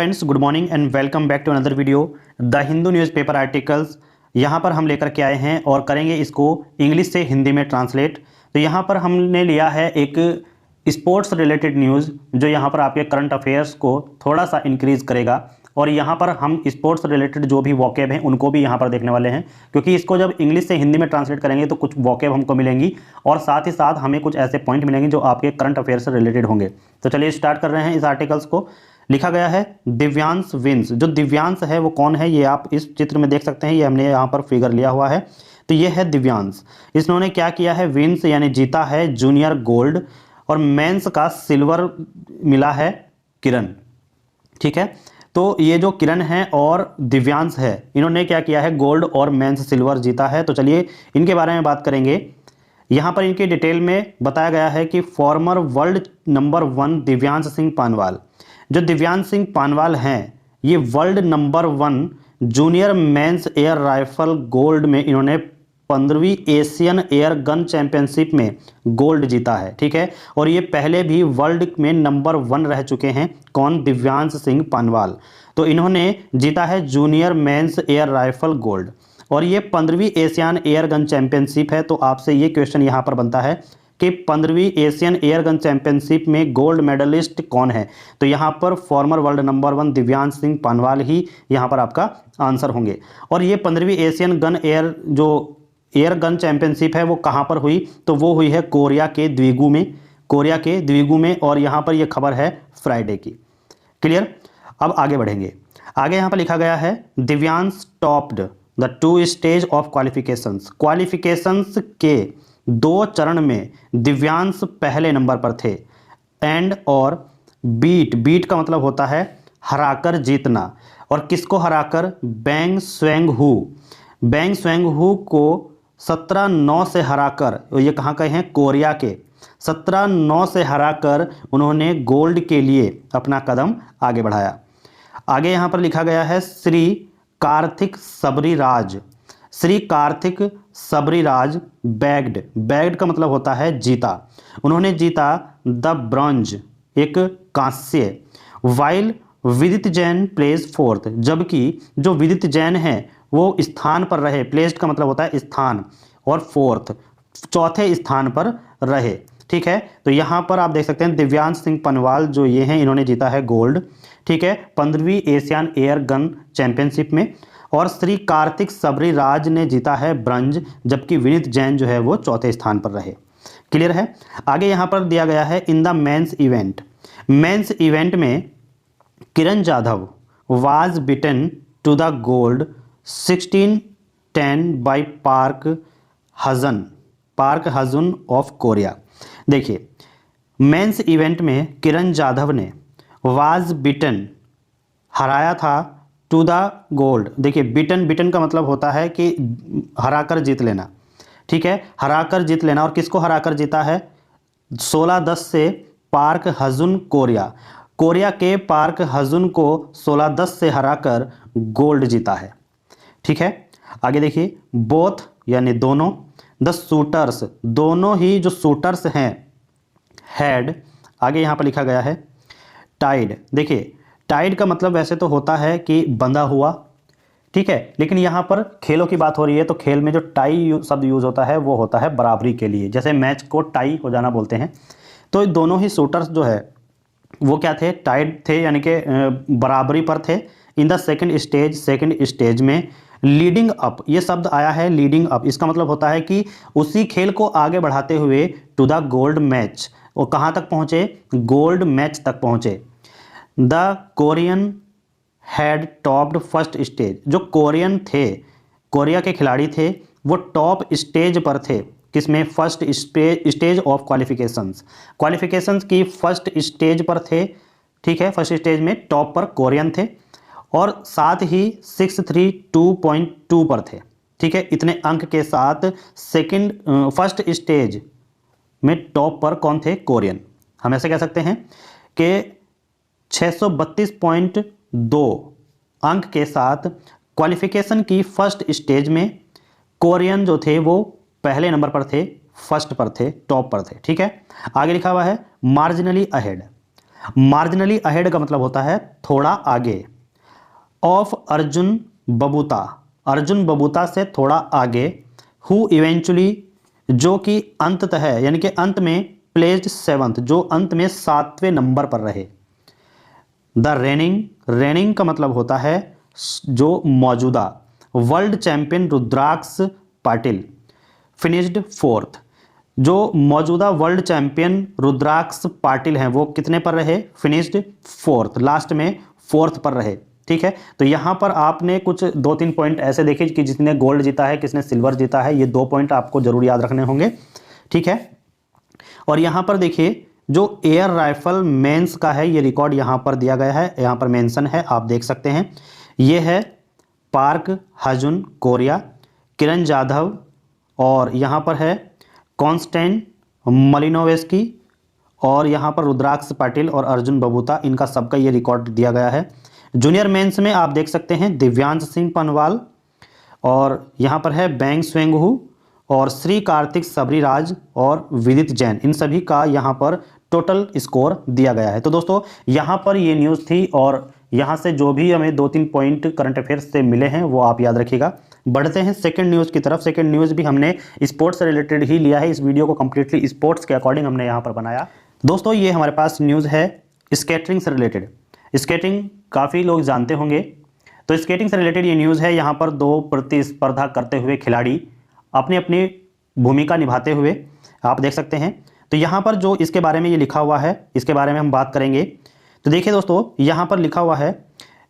Friends, good morning and welcome back to another video the Hindu newspaper articles. यहाँ पर हम लेकर के आए हैं और करेंगे इसको इंग्लिश से हिंदी में ट्रांसलेट। तो यहाँ पर हमने लिया है एक स्पोर्ट्स रिलेटेड न्यूज़ जो यहाँ पर आपके करंट अफेयर्स को थोड़ा सा इंक्रीज़ करेगा। और यहाँ पर हम स्पोर्ट्स रिलेटेड जो भी वोकेब हैं उनको भी यहाँ पर देखने वाले हैं, क्योंकि इसको जब इंग्लिश से हिंदी में ट्रांसलेट करेंगे तो कुछ वोकेब हमको मिलेंगी और साथ ही साथ हमें कुछ ऐसे पॉइंट मिलेंगे जो आपके करंट अफेयर से रिलेटेड होंगे। तो चलिए स्टार्ट कर रहे हैं इस आर्टिकल्स को। लिखा गया है दिव्यांश विंस। जो दिव्यांश है वो कौन है, ये आप इस चित्र में देख सकते हैं। ये हमने यहाँ पर फिगर लिया हुआ है। तो ये है दिव्यांश। इन्होंने क्या किया है, विंस यानी जीता है जूनियर गोल्ड और मेंस का सिल्वर मिला है किरण। ठीक है, तो ये जो किरण है और दिव्यांश है, इन्होंने क्या किया है, गोल्ड और मेंस सिल्वर जीता है। तो चलिए इनके बारे में बात करेंगे। यहाँ पर इनके डिटेल में बताया गया है कि former world number 1 Divyansh Singh Panwal. जो दिव्यांश सिंह पानवाल हैं, ये world number 1 junior men's air rifle gold में इन्होंने 15वीं एशियन एयर गन चैंपियनशिप में गोल्ड जीता है। ठीक है, और ये पहले भी वर्ल्ड में नंबर 1 रह चुके हैं। कौन? दिव्यांश सिंह पानवाल। तो इन्होंने जीता है junior men's air rifle gold और ये 15वीं एशियन एयर गन चैंपियनशिप है। तो आपसे ये क्वेश्चन यहाँ पर बनता है कि 15वीं एशियन एयर गन चैंपियनशिप में गोल्ड मेडलिस्ट कौन है? तो यहाँ पर former world number 1 Divyansh Singh Panwal ही यहाँ पर आपका आंसर होंगे। और ये 15वीं Asian gun air gun championship है वो कहाँ पर हुई? तो वो हुई है कोरिया के द्विगु में। और यहाँ पर ये खबर है फ्राइडे की। क्लियर? अब आगे बढ़ेंगे। आगे यहाँ पर लिखा गया है Divyansh topped the 2 stage of qualifications के 2 चरण में दिव्यांश पहले नंबर पर थे। एंड और बीट का मतलब होता है हराकर जीतना। और किसको हराकर? बैंग स्वेंग हू को 17-9 से हराकर, ये कहाँ के हैं? कोरिया के। 17-9 से हराकर उन्होंने गोल्ड के लिए अपना कदम आगे बढ़ाया। आगे यहाँ पर लिखा गया है श्री कार्तिक सबरीराज बैग्ड का मतलब होता है जीता। उन्होंने जीता द ब्रॉन्ज, एक कांस्य। वाइल विदित जैन प्लेस 4th, जबकि जो विदित जैन है वो स्थान पर रहे। प्लेस्ड का मतलब होता है स्थान, और 4th चौथे स्थान पर रहे। ठीक है, तो यहाँ पर आप देख सकते हैं दिव्यांश सिंह पनवाल जो ये हैं, इन्होंने जीता है गोल्ड। ठीक है, 15वीं एशियन एयर गन चैंपियनशिप में। और श्री कार्तिक सबरीराज ने जीता है ब्रंज, जबकि विनीत जैन जो है वो चौथे स्थान पर रहे। क्लियर है? आगे यहाँ पर दिया गया है इन द मेंस इवेंट में Kiran Jadhav was beaten to the gold 16-10 by Park Hajun of Korea. देखिए, मेंस इवेंट में किरण जाधव ने वाज बिटन हराया था टू द गोल्ड। देखिए, बिटन का मतलब होता है कि हराकर जीत लेना। ठीक है, हराकर जीत लेना। और किसको हराकर जीता है? 16-10 से पार्क हजुन कोरिया के पार्क हजुन को 16-10 से हराकर गोल्ड जीता है। ठीक है, आगे देखिए, बोथ यानी दोनों, द शूटर्स दोनों ही जो शूटर्स हैं, हैड, आगे यहाँ पर लिखा गया है टाइड। देखिए, टाइड का मतलब वैसे तो होता है कि बंधा हुआ। ठीक है, लेकिन यहाँ पर खेलों की बात हो रही है तो खेल में जो टाई शब्द यूज होता है वो होता है बराबरी के लिए। जैसे मैच को टाई हो जाना बोलते हैं। तो दोनों ही शूटर्स जो है वो क्या थे? टाइड थे, यानी कि बराबरी पर थे। इन द सेकंड स्टेज में लीडिंग अप, ये शब्द आया है लीडिंग अप। इसका मतलब होता है कि उसी खेल को आगे बढ़ाते हुए टू द गोल्ड मैच, वो कहाँ तक पहुँचे? गोल्ड मैच तक पहुँचे। The Korean had topped first stage, जो कोरियन थे, कोरिया के खिलाड़ी थे, वो टॉप स्टेज पर थे। किसमें? फर्स्ट स्टेज ऑफ क्वालिफिकेशंस की फर्स्ट स्टेज पर थे। ठीक है, फर्स्ट स्टेज में टॉप पर कोरियन थे और साथ ही 632.2 पर थे। ठीक है, इतने अंक के साथ फर्स्ट स्टेज में टॉप पर कौन थे? कोरियन। हम ऐसे कह सकते हैं कि 632.2 अंक के साथ क्वालिफिकेशन की फर्स्ट स्टेज में कोरियन जो थे वो पहले नंबर पर थे, फर्स्ट पर थे, टॉप पर थे। ठीक है, आगे लिखा हुआ है मार्जिनली अहेड। मार्जिनली अहेड का मतलब होता है थोड़ा आगे। ऑफ अर्जुन बबूता, अर्जुन बबूता से थोड़ा आगे। हु इवेंचुअली, जो कि अंततः है, यानी कि अंत में, प्लेस्ड सेवंथ, जो अंत में 7वें नंबर पर रहे। द रेनिंग, रेनिंग का मतलब होता है जो मौजूदा। वर्ल्ड चैंपियन रुद्राक्ष पाटिल फिनिश्ड 4th, जो मौजूदा वर्ल्ड चैंपियन रुद्राक्ष पाटिल हैं वो कितने पर रहे? फिनिश्ड 4th, लास्ट में 4th पर रहे। ठीक है, तो यहाँ पर आपने कुछ 2-3 पॉइंट ऐसे देखे कि जिसने गोल्ड जीता है, किसने सिल्वर जीता है। ये 2 पॉइंट आपको जरूर याद रखने होंगे। ठीक है, और यहाँ पर देखिए जो एयर राइफल मेंस का है ये रिकॉर्ड यहाँ पर दिया गया है, यहाँ पर मेंशन है, आप देख सकते हैं। ये है पार्क हजुन कोरिया, किरण जाधव, और यहाँ पर है कॉन्स्टेंट मलिनोवेस्की, और यहाँ पर रुद्राक्ष पाटिल और अर्जुन बबूता, इनका सबका ये रिकॉर्ड दिया गया है। जूनियर मेंस में आप देख सकते हैं दिव्यांश सिंह पनवाल, और यहाँ पर है बैंग स्वेंगहू, और श्री कार्तिक सबरीराज और विदित जैन, इन सभी का यहाँ पर टोटल स्कोर दिया गया है। तो दोस्तों यहाँ पर ये न्यूज़ थी, और यहाँ से जो भी हमें 2-3 पॉइंट करंट अफेयर्स से मिले हैं वो आप याद रखिएगा। बढ़ते हैं सेकंड न्यूज़ की तरफ। सेकंड न्यूज़ भी हमने स्पोर्ट्स से रिलेटेड ही लिया है। इस वीडियो को कंप्लीटली स्पोर्ट्स के अकॉर्डिंग हमने यहाँ पर बनाया। दोस्तों ये हमारे पास न्यूज़ है स्केटिंग से रिलेटेड। स्केटिंग काफ़ी लोग जानते होंगे, तो स्केटिंग से रिलेटेड ये न्यूज़ है। यहाँ पर 2 प्रतिस्पर्धा करते हुए खिलाड़ी अपनी अपनी भूमिका निभाते हुए आप देख सकते हैं। तो यहाँ पर जो इसके बारे में ये लिखा हुआ है, इसके बारे में हम बात करेंगे। तो देखिए दोस्तों, यहाँ पर लिखा हुआ है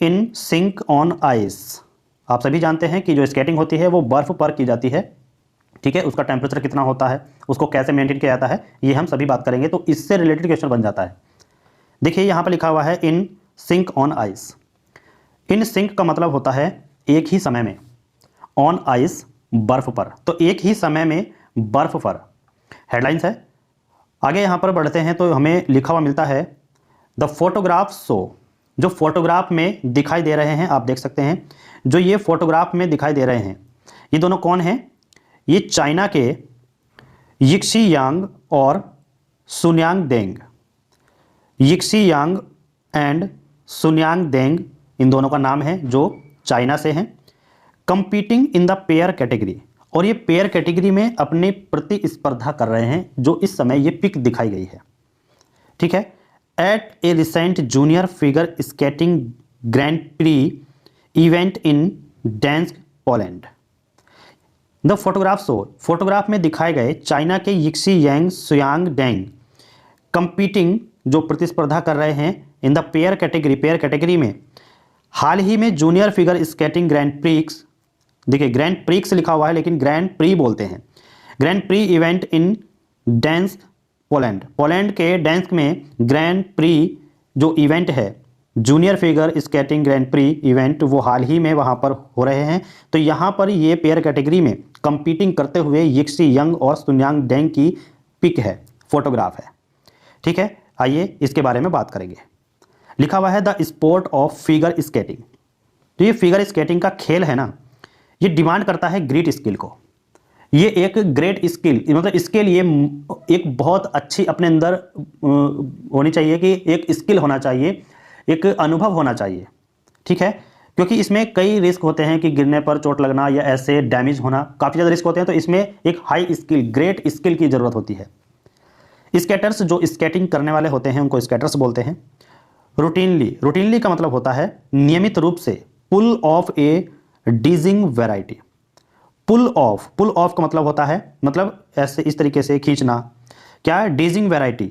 इन सिंक ऑन आइस। आप सभी जानते हैं कि जो स्केटिंग होती है वो बर्फ़ पर की जाती है। ठीक है, उसका टेम्परेचर कितना होता है, उसको कैसे मेंटेन किया जाता है, ये हम सभी बात करेंगे। तो इससे रिलेटेड क्वेश्चन बन जाता है। देखिए यहाँ पर लिखा हुआ है in sync on ice. In sync का मतलब होता है एक ही समय में, ऑन आइस बर्फ पर, तो एक ही समय में बर्फ पर। हेडलाइंस है। आगे यहाँ पर बढ़ते हैं तो हमें लिखा हुआ मिलता है द फोटोग्राफ शो। जो फोटोग्राफ में दिखाई दे रहे हैं, आप देख सकते हैं, जो ये फोटोग्राफ में दिखाई दे रहे हैं, ये दोनों कौन हैं? ये चाइना के यिक्सी यांग और सुन्यांग देंग। यिक्सी यांग एंड सुन्यांग देंग, इन दोनों का नाम है, जो चाइना से हैं। Competing in the pair category, और ये पेयर कैटेगरी में अपनी प्रतिस्पर्धा कर रहे हैं, जो इस समय ये पिक दिखाई गई है। ठीक है, at a recent junior figure skating grand prix event in Gdansk Poland. The photograph show, photograph में दिखाए गए चाइना के Yixi Yang Suyang Deng competing, जो प्रतिस्पर्धा कर रहे हैं in the pair category, pair category में हाल ही में junior figure skating grand prix, देखिए ग्रैंड प्रिक्स लिखा हुआ है लेकिन ग्रैंड प्री बोलते हैं, grand prix event in Gdansk Poland. Poland के डैन्स्क में ग्रैंड प्री जो इवेंट है, junior figure skating grand prix event, वो हाल ही में वहाँ पर हो रहे हैं। तो यहाँ पर ये पेयर कैटेगरी में कंपीटिंग करते हुए यिक्सी यंग और सुन्यांग डेंग की पिक है, फोटोग्राफ है। ठीक है, आइए इसके बारे में बात करेंगे। लिखा हुआ है the sport of figure skating. तो ये फिगर स्केटिंग का खेल है ना, ये डिमांड करता है ग्रेट स्किल को। ये एक ग्रेट स्किल, मतलब इसके लिए एक बहुत अच्छी अपने अंदर होनी चाहिए, कि एक स्किल होना चाहिए, एक अनुभव होना चाहिए। ठीक है, क्योंकि इसमें कई रिस्क होते हैं कि गिरने पर चोट लगना या ऐसे डैमेज होना, काफ़ी ज़्यादा रिस्क होते हैं। तो इसमें एक हाई स्किल, ग्रेट स्किल की ज़रूरत होती है। स्केटर्स जो स्केटिंग करने वाले होते हैं उनको स्केटर्स बोलते हैं। रूटीनली, रूटीनली का मतलब होता है नियमित रूप से, pool of a dizzying variety. Pool of, pool of का मतलब होता है, मतलब ऐसे इस तरीके से खींचना। क्या है? डीजिंग वैरायटी,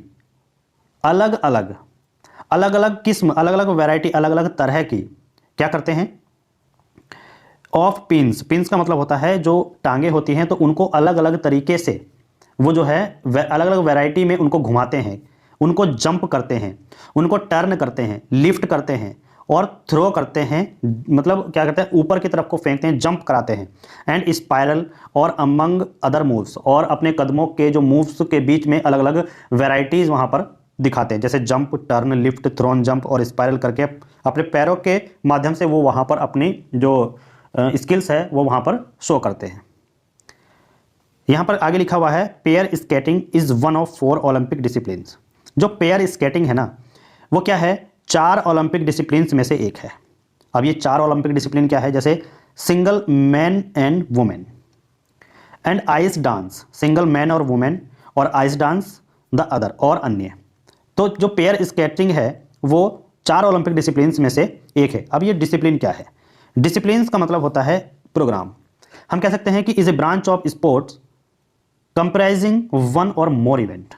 अलग अलग, अलग अलग किस्म, अलग अलग वैरायटी, अलग अलग तरह की क्या करते हैं? ऑफ पिंस, पिंस का मतलब होता है जो टांगे होती हैं, तो उनको अलग अलग तरीके से वो जो है अलग अलग वैरायटी में उनको घुमाते हैं, उनको जंप करते हैं, उनको टर्न करते हैं, लिफ्ट करते हैं और थ्रो करते हैं, मतलब क्या करते हैं, ऊपर की तरफ को फेंकते हैं, जंप कराते हैं। एंड स्पाइरल और अमंग अदर मूव्स, और अपने कदमों के जो मूव्स के बीच में अलग अलग वैरायटीज़ वहाँ पर दिखाते हैं, जैसे jump, turn, lift, thrown, jump और स्पाइरल करके अपने पैरों के माध्यम से वो वहाँ पर अपनी जो स्किल्स है वो वहाँ पर शो करते हैं। यहाँ पर आगे लिखा हुआ है pair skating is one of 4 Olympic disciplines. जो पेयर स्केटिंग है ना, वो क्या है, 4 ओलंपिक डिसिप्लिन में से एक है। अब ये 4 ओलंपिक डिसिप्लिन क्या है, जैसे single man and women and ice dance, single man और वुमेन, और आइस डांस द अदर, और अन्य। तो जो पेयर स्केटिंग है वो 4 ओलंपिक डिसिप्लिन में से एक है। अब ये डिसिप्लिन क्या है, डिसिप्लिन का मतलब होता है प्रोग्राम। हम कह सकते हैं कि is a branch of sports comprising one और मोर इवेंट,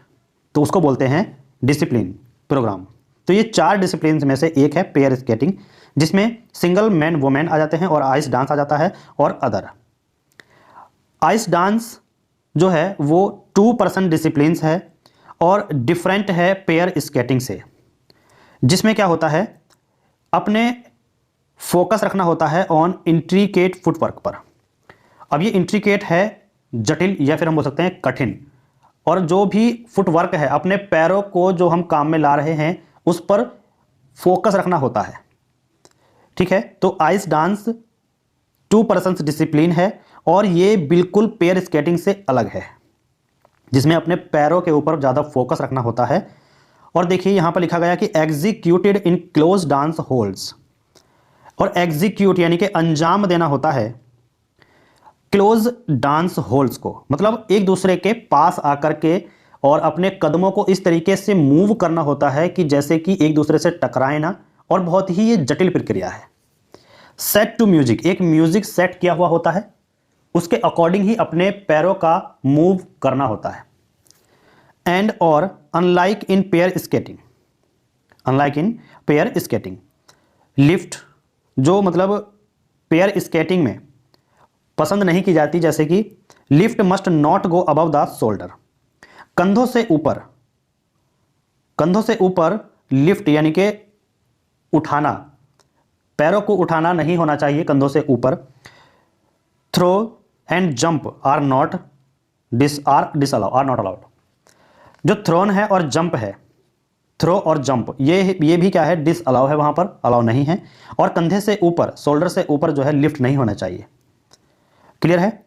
तो उसको बोलते हैं डिसिप्लिन, प्रोग्राम। तो ये 4 डिसिप्लिन में से एक है पेयर स्केटिंग, जिसमें सिंगल मैन वुमेन आ जाते हैं और आइस डांस आ जाता है और अदर। आइस डांस जो है वो 2 पर्सन डिसिप्लिन है और डिफरेंट है पेयर स्केटिंग से, जिसमें क्या होता है, अपने फोकस रखना होता है ऑन इंट्रिकेट फुटवर्क पर। अब ये इंट्रिकेट है जटिल, या फिर हम बोल सकते हैं कठिन, और जो भी फुटवर्क है, अपने पैरों को जो हम काम में ला रहे हैं उस पर फोकस रखना होता है। ठीक है, तो आइस डांस 2 पर्सन्स डिसिप्लिन है और ये बिल्कुल पेयर स्केटिंग से अलग है, जिसमें अपने पैरों के ऊपर ज़्यादा फोकस रखना होता है। और देखिए यहाँ पर लिखा गया कि executed in close dance holds, और एग्जीक्यूट यानी कि अंजाम देना होता है क्लोज डांस होल्ड्स को, मतलब एक दूसरे के पास आकर के और अपने कदमों को इस तरीके से मूव करना होता है कि जैसे कि एक दूसरे से टकराए ना, और बहुत ही ये जटिल प्रक्रिया है। सेट टू म्यूजिक, एक म्यूजिक सेट किया हुआ होता है, उसके अकॉर्डिंग ही अपने पैरों का मूव करना होता है। एंड और unlike in pair skating, unlike in pair skating, lift जो मतलब पेयर स्केटिंग में पसंद नहीं की जाती, जैसे कि lift must not go above the shoulder, कंधों से ऊपर, कंधों से ऊपर लिफ्ट यानी कि उठाना, पैरों को उठाना नहीं होना चाहिए कंधों से ऊपर। Throw and jump are not disallow, are not allowed. जो थ्रोन है और जंप है, थ्रो और जंप, ये भी क्या है, डिसअलाउ है, वहां पर अलाउ नहीं है। और कंधे से ऊपर, शोल्डर से ऊपर जो है लिफ्ट नहीं होना चाहिए। क्लियर है?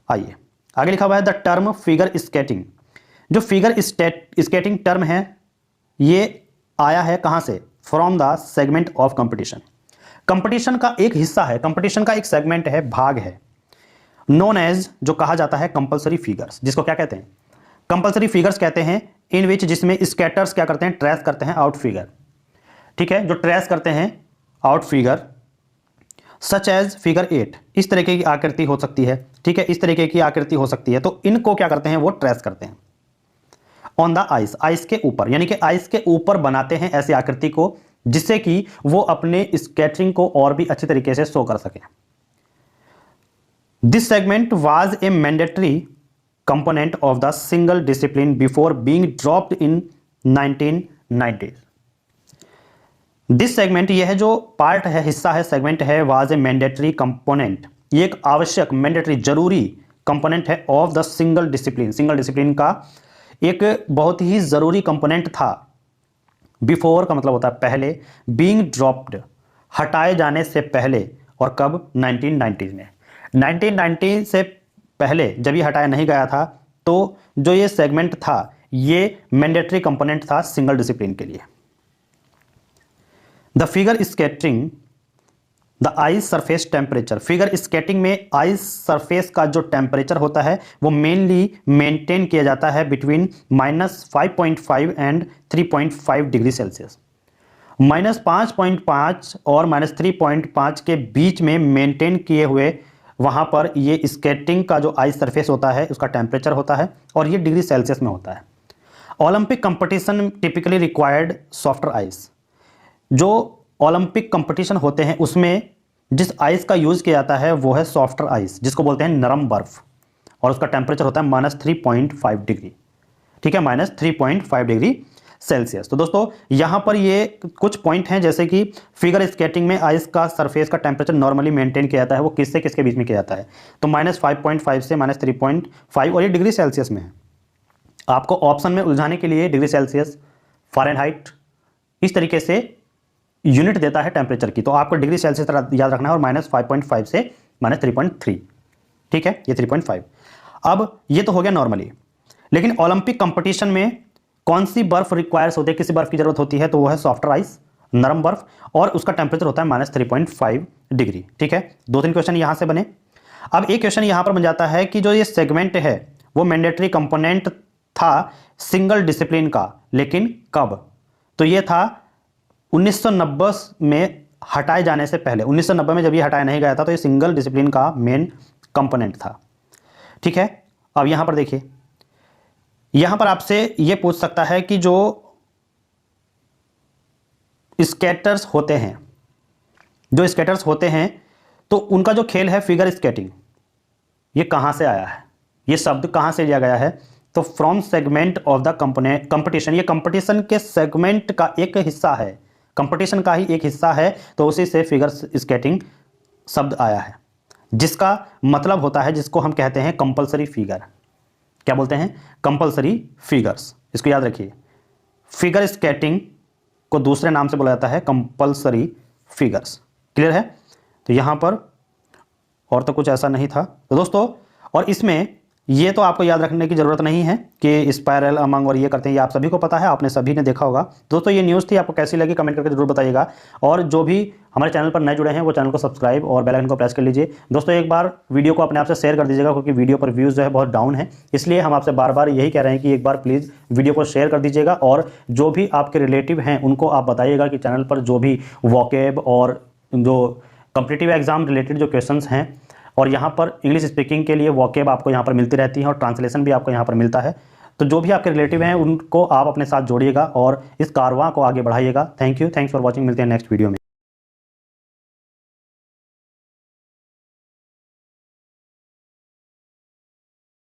आइए आगे लिखा हुआ है द टर्म फिगर स्केटिंग। जो फिगर स्केटिंग टर्म है ये आया है कहां से, from the segment of competition, competition का एक हिस्सा है, कंपटीशन का एक सेगमेंट है, भाग है, नोन एज, जो कहा जाता है कंपल्सरी फिगर्स, जिसको क्या कहते हैं, कंपल्सरी फिगर्स कहते हैं, इन विच, जिसमें स्केटर्स क्या करते हैं, ट्रेस करते हैं आउट फिगर। ठीक है, जो ट्रेस करते हैं out figure, such as figure 8, इस तरीके की आकृति हो सकती है। ठीक है, इस तरीके की आकृति हो सकती है, तो इनको क्या करते हैं, वो ट्रेस करते हैं ऑन द आइस, आइस के ऊपर, यानी कि आइस के ऊपर बनाते हैं ऐसी आकृति को, जिससे कि वो अपने स्केटिंग को और भी अच्छे तरीके से शो कर सके। This segment was a mandatory component of the single discipline before being dropped in 1990s। This segment, यह है जो पार्ट है, हिस्सा है, सेगमेंट है, वाज ए मैंडेटरी कंपोनेंट, ये एक आवश्यक, मैंडेटरी, जरूरी कंपोनेंट है of the single discipline, single discipline का एक बहुत ही जरूरी कंपोनेंट था। बिफोर का मतलब होता है पहले, बीइंग ड्रॉप्ड, हटाए जाने से पहले, और कब, 1990s में, 1990 से पहले जब ये हटाया नहीं गया था, तो जो ये सेगमेंट था ये मैंडेटरी कंपोनेंट था सिंगल डिसिप्लिन के लिए। The figure skating, the ice surface temperature, figure skating में आइस सरफेस का जो टेम्परेचर होता है वो मेनली मेंटेन किया जाता है बिटवीन -5.5 एंड 3.5 डिग्री सेल्सियस, -5.5 और -3.5 के बीच में मेंटेन किए हुए वहाँ पर ये स्केटिंग का जो आइस सरफेस होता है उसका टेम्परेचर होता है, और ये डिग्री सेल्सियस में होता है। Olympic competition typically required softer ice, जो ओलंपिक कंपटीशन होते हैं उसमें जिस आइस का यूज़ किया जाता है वो है सॉफ्टर आइस, जिसको बोलते हैं नरम बर्फ, और उसका टेम्परेचर होता है -3.5 डिग्री। ठीक है, -3.5 डिग्री सेल्सियस। तो दोस्तों यहाँ पर ये कुछ पॉइंट हैं, जैसे कि फिगर स्केटिंग में आइस का सरफेस का टेम्परेचर नॉर्मली मेंटेन किया जाता है, वो किससे किसके बीच में किया जाता है, तो -5.5 से -3.5, और ये डिग्री सेल्सियस में है। आपको ऑप्शन में उलझाने के लिए डिग्री सेल्सियस, फ़ारेनहाइट, इस तरीके से यूनिट देता है टेम्परेचर की, तो आपको डिग्री सेल्सियस याद रखना है, और -5.5 से -3.3। ठीक है, ये 3.5। अब ये तो हो गया नॉर्मली, लेकिन ओलंपिक कंपटीशन में कौन सी बर्फ रिक्वायर्स होती है, किसी बर्फ की जरूरत होती है, तो वो है सॉफ्टर आइस, नरम बर्फ, और उसका टेम्परेचर होता है -3.5 डिग्री। ठीक है, 2-3 क्वेश्चन यहां से बने। अब एक क्वेश्चन यहां पर बन जाता है कि जो ये सेगमेंट है वो मैंडेटरी कंपोनेंट था सिंगल डिसिप्लिन का, लेकिन कब? तो ये था 1990 में हटाए जाने से पहले। 1990 में जब ये हटाया नहीं गया था तो ये सिंगल डिसिप्लिन का मेन कंपोनेंट था। ठीक है, अब यहां पर देखिए, यहां पर आपसे ये पूछ सकता है कि जो स्केटर्स होते हैं, जो स्केटर्स होते हैं तो उनका जो खेल है फिगर स्केटिंग, ये कहां से आया है, ये शब्द कहां से लिया गया है? तो from segment of the competition, ये कंपटीशन के सेगमेंट का एक हिस्सा है, कंपटीशन का ही एक हिस्सा है, तो उसी से फिगर स्केटिंग शब्द आया है, जिसका मतलब होता है, जिसको हम कहते हैं कंपलसरी फिगर। क्या बोलते हैं? Compulsory figures. इसको याद रखिए, फिगर स्केटिंग को दूसरे नाम से बोला जाता है कंपलसरी फिगर्स। क्लियर है? तो यहां पर और तो कुछ ऐसा नहीं था। तो दोस्तों, और इसमें ये तो आपको याद रखने की ज़रूरत नहीं है कि स्पायरल अमंग और ये करते हैं, ये आप सभी को पता है, आपने सभी ने देखा होगा। दोस्तों, ये न्यूज़ थी, आपको कैसी लगी कमेंट करके जरूर बताइएगा। और जो भी हमारे चैनल पर नए जुड़े हैं वो चैनल को सब्सक्राइब और बेल आइकन को प्रेस कर लीजिए। दोस्तों, एक बार वीडियो को अपने आप से शेयर कर दीजिएगा, क्योंकि वीडियो पर व्यूज़ जो है बहुत डाउन है, इसलिए हम आपसे बार बार यही कह रहे हैं कि एक बार प्लीज़ वीडियो को शेयर कर दीजिएगा। और जो भी आपके रिलेटिव हैं उनको आप बताइएगा कि चैनल पर जो भी वोकेब और जो कॉम्पिटिटिव एग्जाम रिलेटेड जो क्वेश्चंस हैं, और यहाँ पर इंग्लिश स्पीकिंग के लिए वोकेब आपको यहाँ पर मिलती रहती है और ट्रांसलेशन भी आपको यहाँ पर मिलता है। तो जो भी आपके रिलेटिव हैं उनको आप अपने साथ जोड़िएगा और इस कारवां को आगे बढ़ाइएगा। Thanks for watching. मिलते हैं नेक्स्ट वीडियो में।